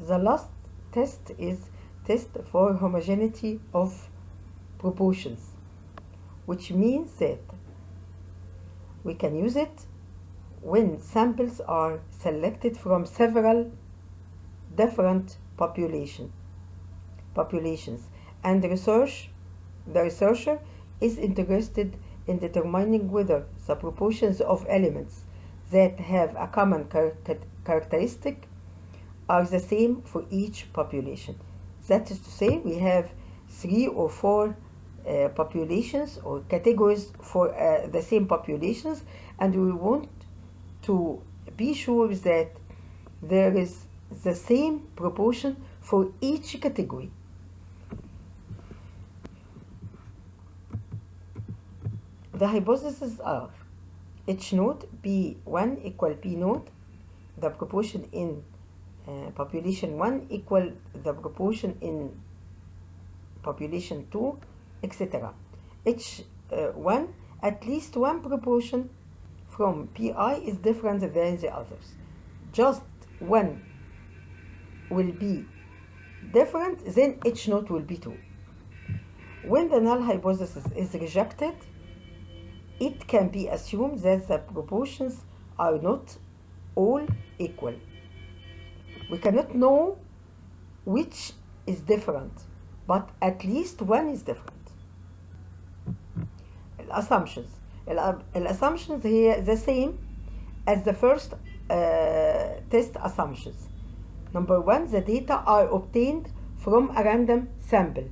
The last test is test for homogeneity of proportions, which means that we can use it when samples are selected from several different populations, and the researcher is interested in determining whether the proportions of elements that have a common characteristic are the same for each population. That is to say, we have 3 or 4 populations or categories for the same populations, and we want to be sure that there is the same proportion for each category. The hypotheses are H naught P1 equal P naught, the proportion in population 1 equal the proportion in population 2, etc. H1, at least one proportion from Pi is different than the others. Just one will be different, then H naught will be 2. When the null hypothesis is rejected, it can be assumed that the proportions are not all equal. We cannot know which is different, but at least one is different. Assumptions. Assumptions here the same as the first test assumptions. Number 1, the data are obtained from a random sample.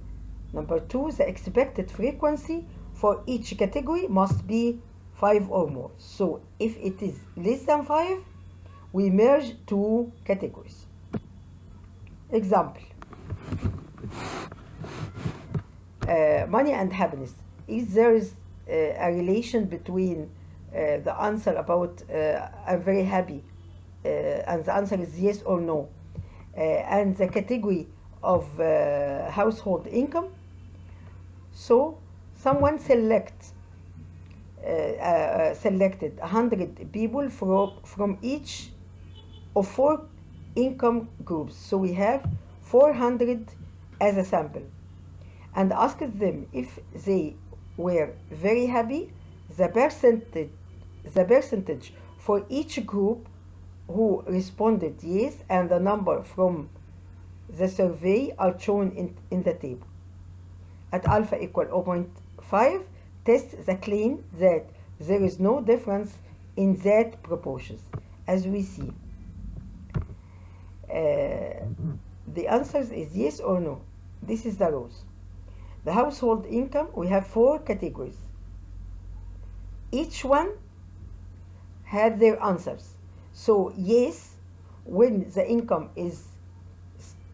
Number 2, the expected frequency for each category must be 5 or more. So if it is less than 5, we merge 2 categories. Example. Money and happiness. If there is a relation between the answer about I'm very happy and the answer is yes or no, and the category of household income, so someone selected 100 people from each of 4 income groups, so we have 400 as a sample, and asked them if they were very happy. The percentage for each group who responded yes and the number from the survey are shown in the table. At alpha equal 0.5, test the claim that there is no difference in that proportions. As we see, the answers is yes or no. This is the rows. The household income, we have 4 categories. Each one had their answers. So yes, when the income is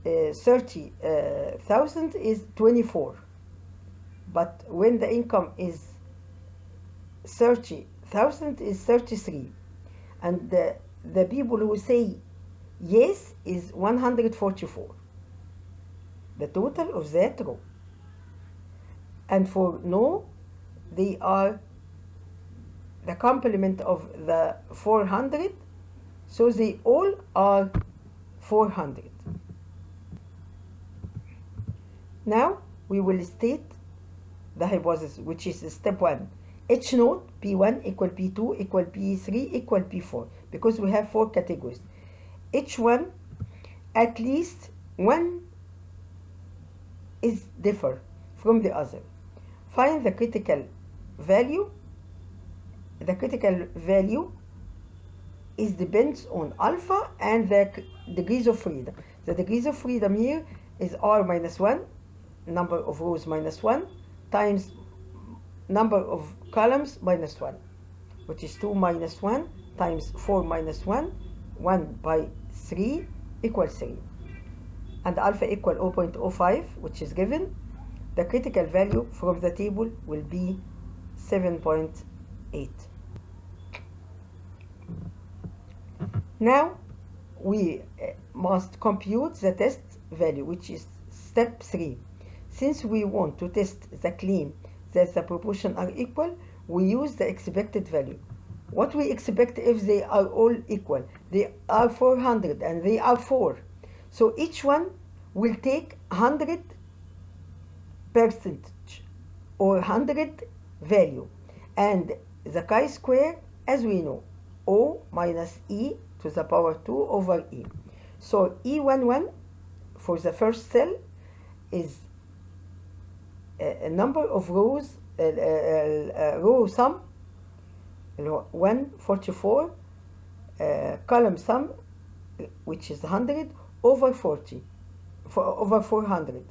30,000 is 24. But when the income is 30,000 is 33. And the people who say yes is 144. The total of that row. And for no, they are the complement of the 400, so they all are 400. Now we will state the hypothesis, which is step 1. H naught P1 equal P2 equal P3 equal P4, because we have 4 categories. H1, at least one is differ from the other. Find the critical value. The critical value is depends on alpha and the degrees of freedom. The degrees of freedom here is R minus 1, number of rows minus 1, times number of columns minus 1, which is 2 minus 1 times 4 minus 1, 1 by 3 equals 3. And alpha equal 0.05, which is given. The critical value from the table will be 7.8. Now we must compute the test value, which is step 3. Since we want to test the claim that the proportions are equal, we use the expected value. What we expect if they are all equal? They are 400 and they are 4. So each one will take 100% or 100 value, and the chi-square, as we know, O minus E to the power 2 over E. So E11 for the first cell is a number of rows, row sum 144, column sum, which is 100 over 40, over 400.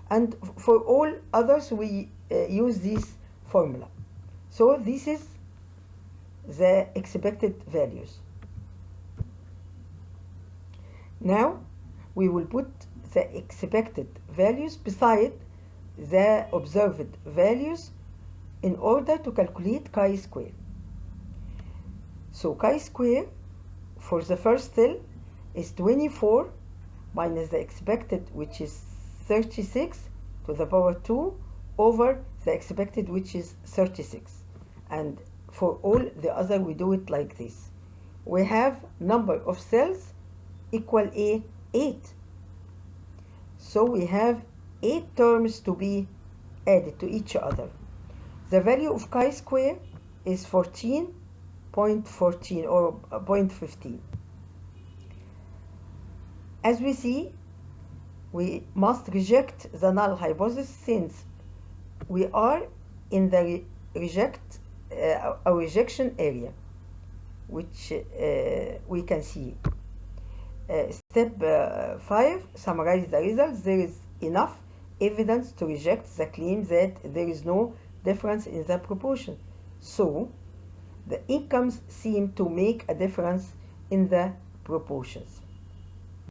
And for all others we use this formula. So this is the expected values. Now we will put the expected values beside the observed values in order to calculate chi-square. So chi-square for the first cell is 24 minus the expected, which is 36 to the power 2 over the expected, which is 36. And for all the other we do it like this. We have number of cells equal 8. So we have 8 terms to be added to each other. The value of chi-square is 14.14 or 0.15. As we see, we must reject the null hypothesis since we are in the rejection area, which we can see. Step 5, summarize the results. There is enough evidence to reject the claim that there is no difference in the proportion. So the incomes seem to make a difference in the proportions.